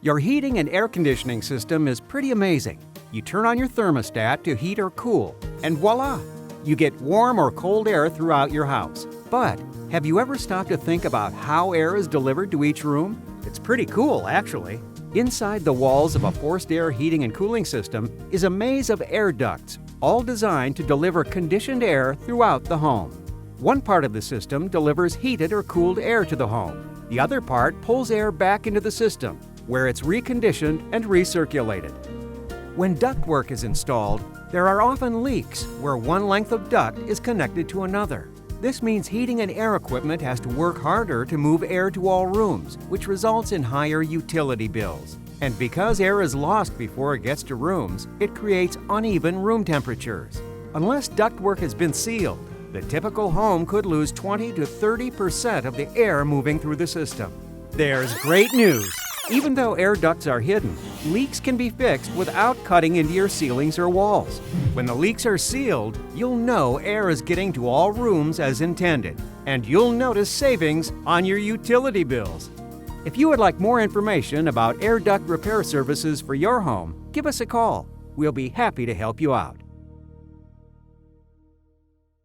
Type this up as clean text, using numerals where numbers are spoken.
Your heating and air conditioning system is pretty amazing. You turn on your thermostat to heat or cool, and voila! You get warm or cold air throughout your house. But have you ever stopped to think about how air is delivered to each room? It's pretty cool, actually. Inside the walls of a forced air heating and cooling system is a maze of air ducts, all designed to deliver conditioned air throughout the home. One part of the system delivers heated or cooled air to the home. The other part pulls air back into the system, where it's reconditioned and recirculated. When ductwork is installed, there are often leaks where one length of duct is connected to another. This means heating and air equipment has to work harder to move air to all rooms, which results in higher utility bills. And because air is lost before it gets to rooms, it creates uneven room temperatures. Unless ductwork has been sealed, the typical home could lose 20 to 30% of the air moving through the system. There's great news! Even though air ducts are hidden, leaks can be fixed without cutting into your ceilings or walls. When the leaks are sealed, you'll know air is getting to all rooms as intended, and you'll notice savings on your utility bills. If you would like more information about air duct repair services for your home, give us a call. We'll be happy to help you out.